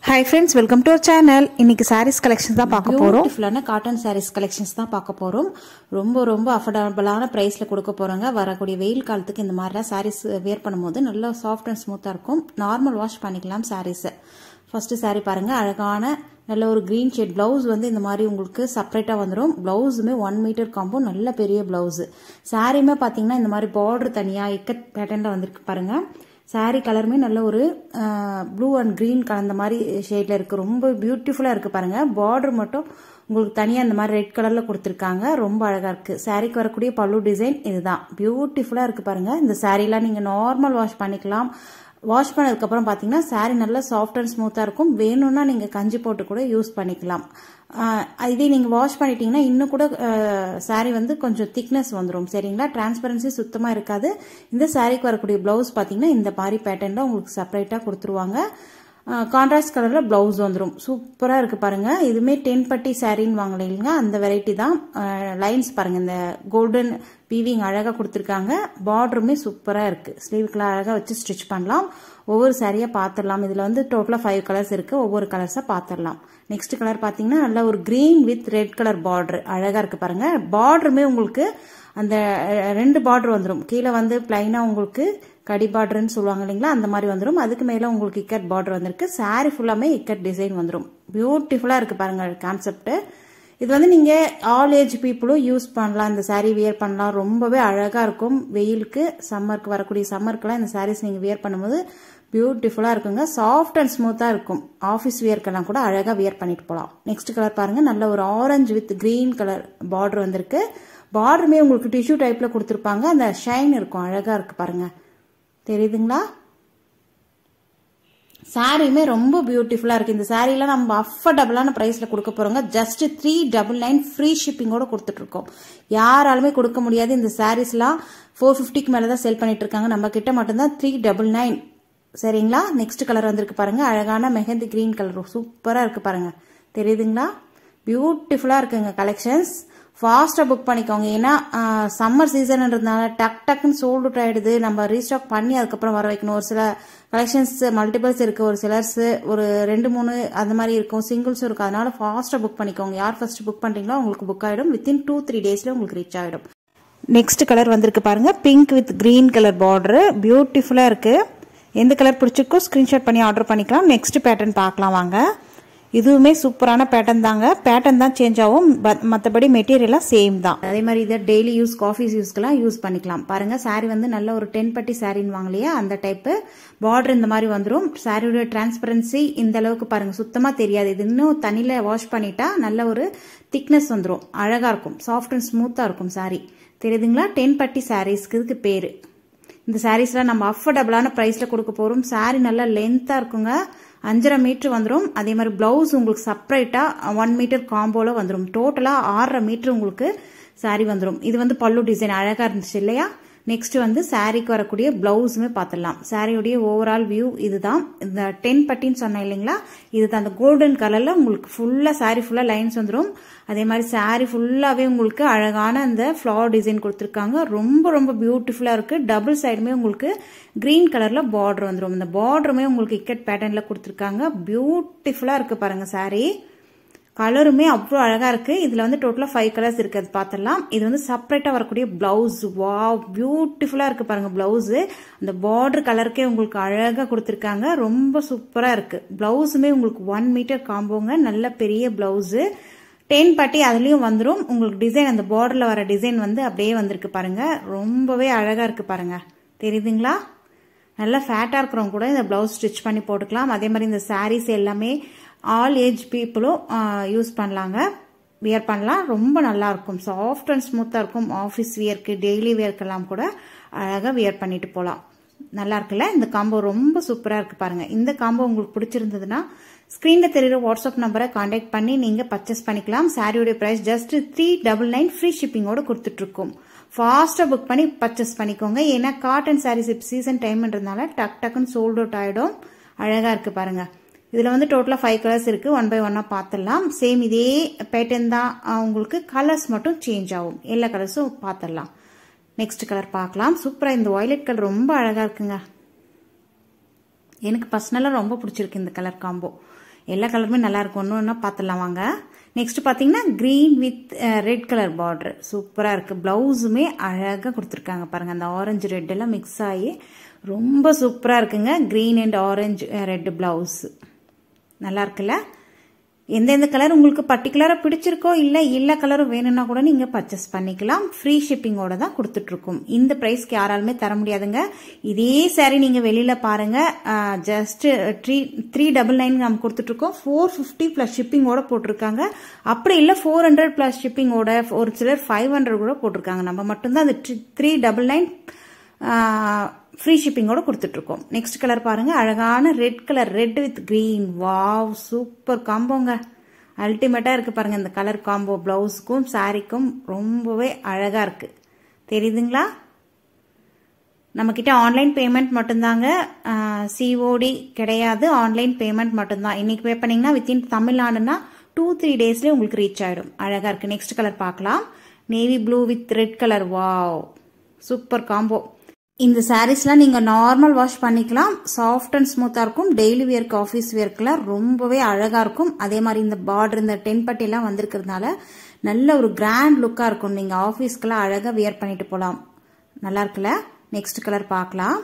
Hi friends, welcome to our channel. இன்னைக்கு sarees collections தான் பார்க்க போறோம். பியூட்டிஃபுல்லான காட்டன் sarees collections தான் பார்க்க போறோம். ரொம்ப அஃபோர்டபிளான பிரைஸ்ல கொடுக்க போறோங்க. வரக்கூடிய வெயில் காலத்துக்கு இந்த மாதிரி sarees wear பண்ணும்போது நல்ல சாஃப்ட் அண்ட் ஸ்மூத்தா இருக்கும். நார்மல் வாஷ் பண்ணிக்கலாம் sarees. ஃபர்ஸ்ட் saree பாருங்க, அழகான நல்ல ஒரு green shade blouse வந்து இந்த மாதிரி உங்களுக்கு செப்பரேட்டா வந்துரும். பிளவுஸுமே 1 மீட்டர் காம்போ, நல்ல பெரிய பிளவுஸ். சாரியுமே பாத்தீங்கன்னா இந்த மாதிரி border தனியா இக்கட் பேட்டர்ன்ல வந்திருக்கு பாருங்க. சாரி கலருமே நல்ல ஒரு ப்ளூ அண்ட் கிரீன் கலந்த மாதிரி ஷேட்ல இருக்கு. ரொம்ப பியூட்டிஃபுல்லா இருக்கு பாருங்க. பார்டர் மட்டும் உங்களுக்கு தனியா இந்த மாதிரி ரெட் கலர்ல கொடுத்திருக்காங்க. ரொம்ப அழகா இருக்கு. சாரிக்கு வரக்கூடிய பல்லு டிசைன் இதுதான். பியூட்டிஃபுல்லா இருக்கு பாருங்க. இந்த சாரீலாம் நீங்க நார்மல் வாஷ் பண்ணிக்கலாம். வாஷ் பண்ணதுக்கு அப்புறம் பாத்தீங்கன்னா சாரி நல்லா சாஃப்ட் அண்ட் ஸ்மூத்தா இருக்கும். வேணும்னா நீங்க கஞ்சி போட்டு கூட யூஸ் பண்ணிக்கலாம். இதே நீங்க வாஷ் பண்ணிட்டீங்கன்னா இன்னும் கூட சாரி வந்து கொஞ்சம் திக்னஸ் வந்துடும். சரிங்களா? டிரான்ஸ்பரன்சி சுத்தமா இருக்காது. இந்த சாரிக்கு வரக்கூடிய பிளவுஸ் பாத்தீங்கன்னா இந்த மாதிரி பேட்டர்ன்ல உங்களுக்கு செப்பரேட்டா கொடுத்துருவாங்க. கான்ட்ராஸ்ட் கலர்ல பிளவுஸ் வந்துடும். சூப்பரா இருக்கு பாருங்க. இதுமே 10 பட்டி சாரின்னு வாங்கலைங்க, அந்த வெரைட்டி தான். லைன்ஸ் பாருங்க, இந்த கோல்டன் வீவிங் அழகா கொடுத்துருக்காங்க. பார்டருமே சூப்பரா இருக்கு. ஸ்லீவ்க்குலாம் அழகா வச்சு ஸ்டிச் பண்ணலாம். ஒவ்வொரு சாரியா பாத்திரலாம். இதுல வந்து டோட்டலா 5 கலர்ஸ் இருக்கு. ஒவ்வொரு கலர்ஸா பாத்திரலாம். நெக்ஸ்ட் கலர் பாத்தீங்கன்னா நல்ல ஒரு green with red colour border அழகா இருக்கு பாருங்க. பார்டருமே உங்களுக்கு அந்த 2 பார்டர் வந்துடும். கீழே வந்து பிளைனா உங்களுக்கு கடி பார்டர்னு சொல்லுவாங்க இல்லைங்களா, அந்த மாதிரி வந்துடும். அதுக்கு மேல உங்களுக்கு இக்கட் பார்டர் வந்திருக்கு. சாரி ஃபுல்லாமே இக்கட் டிசைன் வந்துடும். பியூட்டிஃபுல்லா இருக்கு பாருங்க கான்செப்ட். இது வந்து நீங்க ஆல் ஏஜ் பீப்புளும் யூஸ் பண்ணலாம். இந்த சாரி வியர் பண்ணலாம். ரொம்பவே அழகா இருக்கும். வெயிலுக்கு சம்மருக்கு வரக்கூடிய சம்மருக்குலாம் இந்த சாரீஸ் நீங்க வியர் பண்ணும்போது பியூட்டிஃபுல்லா இருக்குங்க. சாஃப்ட் அண்ட் ஸ்மூத்தா இருக்கும். ஆஃபீஸ் வியர்க்கெல்லாம் கூட அழகா வியர் பண்ணிட்டு போகலாம். நெக்ஸ்ட் கலர் பாருங்க, நல்ல ஒரு orange with green colour border வந்திருக்கு. பார்டருமே உங்களுக்கு டிஷ்யூ டைப்ல கொடுத்துருப்பாங்க. அந்த ஷைன் இருக்கும். அழகா இருக்கு பாருங்க. தெரியுதுங்களா? சாரியுமே ரொம்ப பியூட்டிஃபுல்லா இருக்கு. இந்த சாரீலாம் நம்ம அஃபோர்டபிளான பிரைஸ்ல கொடுக்க போறோங்க. ஜஸ்ட் 399 ஃப்ரீ ஷிப்பிங்கோட கொடுத்துட்டு இருக்கோம். யாராலுமே கொடுக்க முடியாது. இந்த சாரீஸ்லாம் 450க்கு மேலதான் சேல் பண்ணிட்டு இருக்காங்க. நம்ம கிட்ட மட்டும்தான் 399. சரிங்களா? நெக்ஸ்ட் கலர் வந்திருக்கு பாருங்க, அழகான மெஹந்தி கிரீன் கலர். சூப்பரா இருக்கு பாருங்க. தெரியுதுங்களா? பியூட்டிஃபுல்லா இருக்குங்க கலெக்ஷன்ஸ். ஃபாஸ்டா புக் பண்ணிக்கோங்க. ஏன்னா சம்மர் சீசன்ன்றதுனால டக்குன்னு சோல்ட் அவுட் ஆயிடுது. நம்ம ரீஸ்டாக் பண்ணி அதுக்கப்புறம் வர வைக்கணும். ஒரு சில கலெக்ஷன்ஸ் மல்டிபிள்ஸ் இருக்கு. ஒரு சிலர்ஸ் ஒரு 2-3 அந்த மாதிரி இருக்கும். சிங்கிள்ஸும் இருக்கு. அதனால ஃபாஸ்டா புக் பண்ணிக்கோங்க. யார் ஃபர்ஸ்ட் புக் பண்றீங்களோ உங்களுக்கு புக் ஆயிடும். வித்தின் 2-3 டேஸ்ல உங்களுக்கு ரீச் ஆயிடும். நெக்ஸ்ட் கலர் வந்திருக்கு பாருங்க, pink with green colour border. பியூட்டிஃபுல்லா இருக்கு. எந்த கலர் பிடிச்சிருக்கோ ஸ்கிரீன்ஷாட் பண்ணி ஆர்டர் பண்ணிக்கலாம். நெக்ஸ்ட் பேட்டர்ன் பார்க்கலாம் வாங்க. இதுவுமே சூப்பரான பேட்டர்ன் தாங்க. பேட்டர்ன் தான் சேஞ்ச் ஆகும், மற்றபடி மெட்டீரியலா சேம் தான். அதே மாதிரி இதை டெய்லி யூஸ், ஆஃபீஸ் யூஸ்க்கெல்லாம் யூஸ் பண்ணிக்கலாம். பாருங்க, சாரி வந்து நல்ல ஒரு 10 பட்டி சாரின்னு வாங்கலையா, அந்த டைப். பார்டர் இந்த மாதிரி வந்துடும். சாரியோட டிரான்ஸ்பரன்சி இந்த அளவுக்கு பாருங்க, சுத்தமா தெரியாது. இது இன்னும் தண்ணியில வாஷ் பண்ணிட்டா நல்ல ஒரு திக்னஸ் வந்துடும். அழகா இருக்கும். சாஃப்ட் அண்ட் ஸ்மூத்தா இருக்கும் சாரி. தெரியுதுங்களா? 10 பட்டி சாரீஸ்க்கு இதுக்கு பேரு. இந்த சாரீஸ்லாம் நம்ம அஃபோர்டபிளான பிரைஸ்ல கொடுக்க போறோம். சாரி நல்லா லென்த்தா இருக்குங்க. 5.5 மீட்டர் வந்துடும். அதே மாதிரி பிளவுஸ் உங்களுக்கு செப்பரேட்டா 1 மீட்டர் காம்போல வந்துடும். டோட்டலா 6.5 மீட்டர் உங்களுக்கு சாரி வந்துடும். இது வந்து பல்லு டிசைன் அழகா இருந்துச்சு இல்லையா? நெக்ஸ்ட் வந்து சாரிக்கு வரக்கூடிய பிளவுஸுமே பார்த்துடலாம். சாரியுடைய ஓவரால் வியூ இதுதான். இந்த 10 பட்டின்னு சொன்னேன் இல்லைங்களா, இதுதான். அந்த கோல்டன் கலர்ல உங்களுக்கு ஃபுல்லா சாரி ஃபுல்லா லைன்ஸ் வந்துடும். அதே மாதிரி சாரி ஃபுல்லாவே உங்களுக்கு அழகான அந்த ஃபிளவர் டிசைன் கொடுத்துருக்காங்க. ரொம்ப பியூட்டிஃபுல்லா இருக்கு. டபுள் சைடுமே உங்களுக்கு கிரீன் கலர்ல பார்டர் வந்துடும். இந்த பார்டருமே உங்களுக்கு இக்கட் பேட்டர்ன்ல கொடுத்துருக்காங்க. பியூட்டிஃபுல்லா இருக்கு பாருங்க சாரி. கலருமே அவ்வளோ அழகா இருக்கு. இதுல வந்து டோட்டலா 5 கலர்ஸ் இருக்கு. அது பார்த்துடலாம். இது வந்து செப்பரேட்டா வரக்கூடிய பிளவுஸ். வாவ், பியூட்டிஃபுல்லா இருக்கு பாருங்க பிளவுஸ். அந்த பார்டர் கலருக்கே உங்களுக்கு அழகா கொடுத்துருக்காங்க. ரொம்ப சூப்பரா இருக்கு. பிளவுஸுமே உங்களுக்கு 1 மீட்டர் காம்போங்க. நல்ல பெரிய பிளவுஸ். 10 பட்டி அதுலயும் வந்துடும். உங்களுக்கு டிசைன், அந்த பார்டர்ல வர டிசைன் வந்து அப்படியே வந்திருக்கு பாருங்க. ரொம்பவே அழகா இருக்கு பாருங்க. தெரியுதுங்களா? நல்லா ஃபேட்டா இருக்கிறவங்க கூட இந்த பிளவுஸ் ஸ்டிச் பண்ணி போட்டுக்கலாம். அதே மாதிரி இந்த சாரீஸ் எல்லாமே ஆல் ஏஜ் பீப்புளும் யூஸ் பண்ணலாங்க, வியர் பண்ணலாம். ரொம்ப நல்லா இருக்கும். சாஃப்ட் அண்ட் ஸ்மூத்தா இருக்கும். ஆஃபீஸ் வியர்க்கு, டெய்லி வியர்க்கெல்லாம் கூட அழகா வியர் பண்ணிட்டு போகலாம். நல்லா இருக்குல்ல? இந்த காம்போ ரொம்ப சூப்பரா இருக்கு பாருங்க. இந்த காம்போ உங்களுக்கு பிடிச்சிருந்ததுன்னா ஸ்கிரீன்ல தெரியுற வாட்ஸ்அப் நம்பரை கான்டாக்ட் பண்ணி நீங்க பர்ச்சேஸ் பண்ணிக்கலாம். சாரியோட பிரைஸ் ஜஸ்ட் 399 ஃப்ரீ ஷிப்பிங்கோட கொடுத்துட்டு இருக்கோம். ஃபாஸ்டா புக் பண்ணி பர்ச்சேஸ் பண்ணிக்கோங்க. ஏன்னா காட்டன் சாரீஸ் சீசன் டைம்ன்றதுனால டக்குன்னு சோல்ட் அவுட் ஆயிடும். அழகா இருக்கு பாருங்க. இதுல வந்து டோட்டலா 5 கலர்ஸ் இருக்கு. 1 by 1 பார்த்துடலாம். சேம் இதே பேட்டர்ன் தான். உங்களுக்கு கலர்ஸ் மட்டும் சேஞ்ச் ஆகும். எல்லா கலர்ஸும் பார்த்துடலாம். நெக்ஸ்ட் கலர் பார்க்கலாம். சூப்பரா இந்த வயலட் கலர் ரொம்ப அழகா இருக்குங்க. எனக்கு பர்சனலா ரொம்ப பிடிச்சிருக்கு இந்த கலர் காம்போ. எல்லா கலருமே நல்லா இருக்கும். ஒன்று பார்த்துடலாம் வாங்க. நெக்ஸ்ட் பார்த்தீங்கன்னா green with red colour border சூப்பராக இருக்குது. ப்ளவுஸுமே அழகாக கொடுத்துருக்காங்க பாருங்கள். அந்த ஆரஞ்சு ரெட் எல்லாம் மிக்ஸ் ஆகி ரொம்ப சூப்பராக இருக்குங்க. Green and orange red blouse நல்லா இருக்குல்ல. எந்தெந்த கலர் உங்களுக்கு பர்டிகுலராக பிடிச்சிருக்கோ இல்லை எல்லா கலரும் வேணும்னா கூட நீங்கள் பர்ச்சேஸ் பண்ணிக்கலாம். ஃப்ரீ ஷிப்பிங்கோட தான் கொடுத்துட்ருக்கோம். இந்த ப்ரைஸ்க்கு யாராலுமே தர முடியாதுங்க. இதே சாரீ நீங்கள் வெளியில் பாருங்கள், ஜஸ்ட் 399 நம்ம கொடுத்துட்ருக்கோம். 450 ப்ளஸ் ஷிப்பிங்கோட போட்டிருக்காங்க. அப்படி இல்லை 400 ப்ளஸ் ஷிப்பிங்கோட, ஒரு சிலர் 500 கூட போட்டிருக்காங்க. நம்ம மட்டும்தான் அது 399 ஃப்ரீ ஷிப்பிங்கோட கொடுத்துட்ருக்கோம். நெக்ஸ்ட் கலர் பாருங்க, அழகான red colour, red with green. Wow, super காம்போங்க. அல்டிமேட்டா இருக்கு பாருங்க. இந்த கலர் காம்போ பிளவுஸ்க்கும் சாரிக்கும் ரொம்பவே அழகா இருக்கு. தெரியுதுங்களா? நம்ம கிட்ட ஆன்லைன் பேமெண்ட் மட்டும்தாங்க, சிஓடி கிடையாது. ஆன்லைன் பேமெண்ட் மட்டும்தான். இன்னைக்கு பே பண்ணீங்கன்னா வித்தின் தமிழ்நாடுனா 2-3 டேஸ்ல உங்களுக்கு ரீச் ஆயிடும். அழகா இருக்கு. நெக்ஸ்ட் கலர் பார்க்கலாம். Navy blue with red colour. Wow, super combo. இந்த சாரீஸ்லாம் நீங்க நார்மல் வாஷ் பண்ணிக்கலாம். சாஃப்ட் அண்ட் ஸ்மூத்தா இருக்கும். டெய்லி வியர்க்கு, ஆஃபீஸ் வியர்க்குலாம் ரொம்பவே அழகா இருக்கும். அதே மாதிரி இந்த பார்டர், இந்த டென்பட்டி எல்லாம் வந்திருக்கிறதுனால நல்ல ஒரு கிராண்ட் லுக்கா இருக்கும். நீங்க ஆஃபீஸ்க்கெல்லாம் அழகா வியர் பண்ணிட்டு போலாம். நல்லா இருக்குல்ல? நெக்ஸ்ட் கலர் பார்க்கலாம்.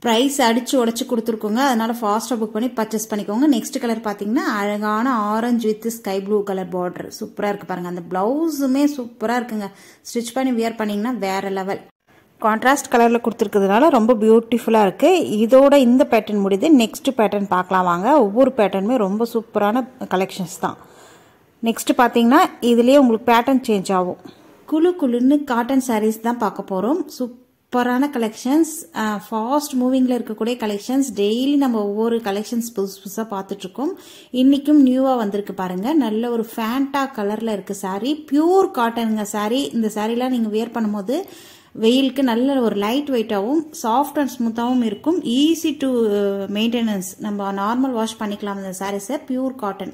பிரைஸ் அடிச்சு உடச்சு கொடுத்துருக்கோங்க, அதனால ஃபாஸ்டா புக் பண்ணி பர்ச்சேஸ் பண்ணிக்கோங்க. நெக்ஸ்ட் கலர் பாத்தீங்கன்னா அழகான orange with sky blue colour border சூப்பரா இருக்கு பாருங்க. அந்த பிளவுஸுமே சூப்பரா இருக்குங்க. ஸ்டிச் பண்ணி வியர் பண்ணீங்கன்னா வேற லெவல். கான்ட்ராஸ்ட் கலரில் கொடுத்துருக்கிறதுனால ரொம்ப பியூட்டிஃபுல்லாக இருக்குது. இதோட இந்த பேட்டர்ன் முடியுது. நெக்ஸ்ட் பேட்டர்ன் பார்க்கலாம் வாங்க. ஒவ்வொரு பேட்டர்னுமே ரொம்ப சூப்பரான கலெக்ஷன்ஸ் தான். நெக்ஸ்ட் பார்த்தீங்கன்னா இதுலேயே உங்களுக்கு பேட்டர்ன் சேஞ்ச் ஆகும். குழுன்னு காட்டன் சாரீஸ் தான் பார்க்க போகிறோம். சூப்பரான கலெக்ஷன்ஸ், ஃபாஸ்ட் மூவிங்கில் இருக்கக்கூடிய கலெக்ஷன்ஸ். டெய்லி நம்ம ஒவ்வொரு கலெக்ஷன்ஸ் புதுசாக பார்த்துட்ருக்கோம். இன்றைக்கும் நியூவாக வந்திருக்கு பாருங்கள். நல்ல ஒரு ஃபேண்டா கலரில் இருக்குது சாரீ. பியூர் காட்டனுங்க சாரீ. இந்த சாரீலாம் நீங்கள் வியர் பண்ணும்போது வெயிலுக்கு நல்ல ஒரு லைட் வெயிட்டாகவும் சாஃப்ட் அண்ட் ஸ்மூத்தாகவும் இருக்கும். Easy to maintenance. நம்ம நார்மல் வாஷ் பண்ணிக்கலாம் இந்த சாரீஸை. பியூர் காட்டன்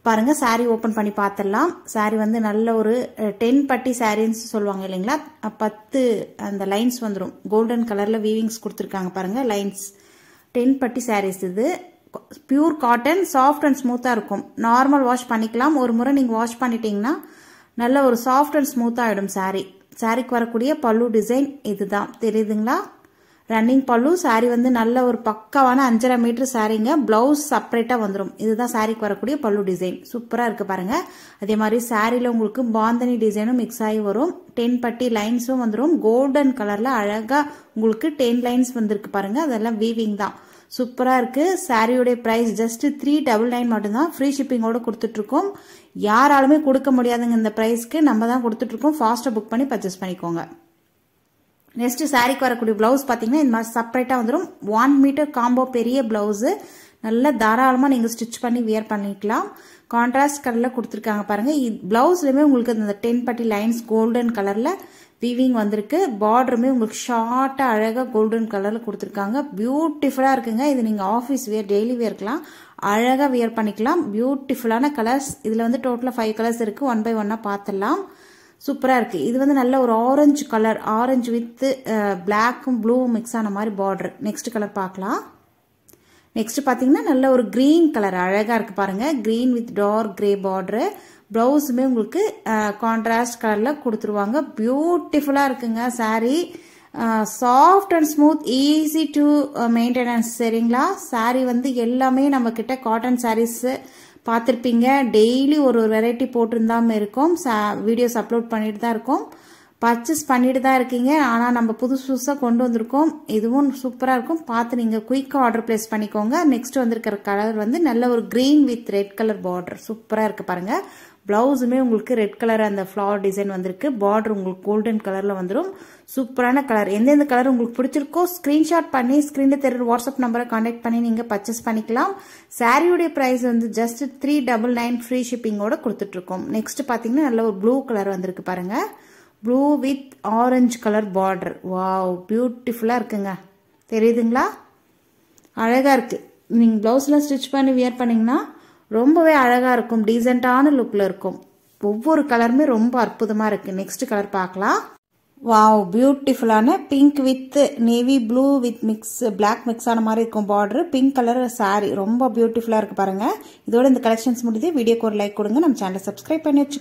பாருங்க. சாரீ ஓப்பன் பண்ணி பார்த்துடலாம். சாரீ வந்து நல்ல ஒரு 10 பட்டி சாரீன்னு சொல்லுவாங்க இல்லைங்களா, 10 அந்த லைன்ஸ் வந்துடும். கோல்டன் கலர்ல வீவிங்ஸ் கொடுத்துருக்காங்க பாருங்க. லைன்ஸ் 10 பட்டி சாரீஸ். இது பியூர் காட்டன், சாஃப்ட் அண்ட் ஸ்மூத்தா இருக்கும். நார்மல் வாஷ் பண்ணிக்கலாம். ஒரு முறை நீங்க வாஷ் பண்ணிட்டீங்கன்னா நல்ல ஒரு சாஃப்ட் அண்ட் ஸ்மூத்தா ஆயிடும் சாரீ. சாரிக்கு வரக்கூடிய பல்லு டிசைன் இதுதான். தெரியுதுங்களா? ரன்னிங் பல்லு. சாரி வந்து நல்ல ஒரு பக்காவான 5.5 மீட்டர் சாரீங்க. பிளவுஸ் செப்பரேட்டா வந்துடும். இதுதான் சாரிக்கு வரக்கூடிய பல்லு டிசைன். சூப்பரா இருக்கு பாருங்க. அதே மாதிரி சாரில உங்களுக்கு பாந்தனி டிசைனும் மிக்ஸ் ஆகி வரும். 10 பட்டி லைன்ஸும் வந்துடும். கோல்டன் கலர்ல அழகா உங்களுக்கு 10 லைன்ஸ் வந்திருக்கு பாருங்க. அதெல்லாம் வீவிங் தான். சூப்பரா இருக்கு. சாரியோட பிரைஸ் ஜஸ்ட் 399 மட்டும்தான். ஃப்ரீ ஷிப்பிங்கோட கொடுத்துட்டு இருக்கோம். யாராலுமே கொடுக்க முடியாதுங்க இந்த பிரைஸ்க்கு. நம்ம தான் கொடுத்துட்டு இருக்கோம். ஃபாஸ்டா புக் பண்ணி பர்ச்சேஸ் பண்ணிக்கோங்க. நெக்ஸ்ட் சாரிக்கு வரக்கூடிய பிளவுஸ் பாத்தீங்கன்னா இந்த மாதிரி செப்பரேட்டா வந்துடும். 1 மீட்டர் காம்போ பெரிய பிளவுஸ். நல்லா தாராளமா நீங்க ஸ்டிச் பண்ணி வியர் பண்ணிக்கலாம். கான்ட்ராஸ்ட் கலர்ல கொடுத்துருக்காங்க பாருங்க. பிளவுஸ்லயுமே உங்களுக்கு இந்த 10 பட்டி லைன்ஸ் கோல்டன் கலர்ல வீவிங் வந்திருக்கு. பார்டருமே உங்களுக்கு ஷார்ட்டா அழகா கோல்டன் கலர்ல கொடுத்துருக்காங்க. பியூட்டிஃபுல்லா இருக்குங்க. இது நீங்க ஆஃபீஸ் வியர், டெய்லி வியர்க்கலாம், அழகா வியர் பண்ணிக்கலாம். பியூட்டிஃபுல்லான கலர்ஸ். இதுல வந்து டோட்டலா 5 கலர்ஸ் இருக்கு. 1 by 1 பார்த்துடலாம். சூப்பரா இருக்கு. இது வந்து நல்ல ஒரு ஆரஞ்சு கலர், ஆரஞ்சு வித் பிளாக்கும் ப்ளூவும் மிக்ஸ் ஆன மாதிரி பார்டர். நெக்ஸ்ட் கலர் பார்க்கலாம். நெக்ஸ்ட் பாத்தீங்கன்னா நல்ல ஒரு கிரீன் கலர் அழகா இருக்கு பாருங்க. Green with dark grey border. பிளவுஸுமே உங்களுக்கு கான்ட்ராஸ்ட் கலர்ல கொடுத்துருவாங்க. பியூட்டிஃபுல்லா இருக்குங்க sari. Soft and smooth, easy to maintenance. சரிங்களா? சாரி வந்து எல்லாமே நம்ம கிட்ட காட்டன் சாரீஸ் பார்த்துருப்பீங்க. டெய்லி ஒரு வெரைட்டி போட்டிருந்தாம இருக்கும். வீடியோஸ் அப்லோட் பண்ணிட்டு தான் இருக்கோம். பர்ச்சேஸ் பண்ணிட்டு தான் இருக்கீங்க. ஆனால் நம்ம புதுசாக கொண்டு வந்திருக்கோம். இதுவும் சூப்பராக இருக்கும். பார்த்து நீங்கள் குயிக்காக ஆர்டர் பிளேஸ் பண்ணிக்கோங்க. நெக்ஸ்ட் வந்திருக்கிற கலர் வந்து நல்ல ஒரு green with red colour border. சூப்பராக இருக்கு பாருங்க. பிளவுஸுமே உங்களுக்கு ரெட் கலர் அந்த ஃப்ளவர் டிசைன் வந்திருக்கு. பார்டர் உங்களுக்கு கோல்டன் கலர்ல வந்துடும். சூப்பரான கலர். எந்தெந்த கலர் உங்களுக்கு பிடிச்சிருக்கோ ஸ்கிரீன்ஷாட் பண்ணி ஸ்கிரீன்ல தெரியுற வாட்ஸ்அப் நம்பரை கான்டாக்ட் பண்ணி நீங்க பர்ச்சேஸ் பண்ணிக்கலாம். சாரியோட பிரைஸ் வந்து ஜஸ்ட் 399 ஃப்ரீ ஷிப்பிங்கோட கொடுத்துட்டு இருக்கோம். நெக்ஸ்ட் பாத்தீங்கன்னா நல்ல ஒரு ப்ளூ கலர் வந்திருக்கு பாருங்க. Blue with orange colour border. Wow, பியூட்டிஃபுல்லா இருக்குங்க. தெரியுதுங்களா? அழகா இருக்கு. நீங்க பிளவுஸ்ல ஸ்டிச் பண்ணி வியர் பண்ணீங்கன்னா ரொம்பவே அழகா இருக்கும். டீசென்டான லுக்ல இருக்கும். ஒவ்வொரு கலருமே ரொம்ப அற்புதமா இருக்கு. நெக்ஸ்ட் கலர் பார்க்கலாம். வாவ், பியூட்டிஃபுல்லான pink with navy blue with black mix ஆன மாதிரி இருக்கும் பார்டர். பிங்க் கலர் சாரி ரொம்ப பியூட்டிஃபுல்லா இருக்கு பாருங்க. இதோட இந்த கலெக்ஷன்ஸ் முடியுது. வீடியோக்கு ஒரு லைக் கொடுங்க. நம்ம சேனலை சப்ஸ்கிரைப் பண்ணி வச்சுக்கோங்க.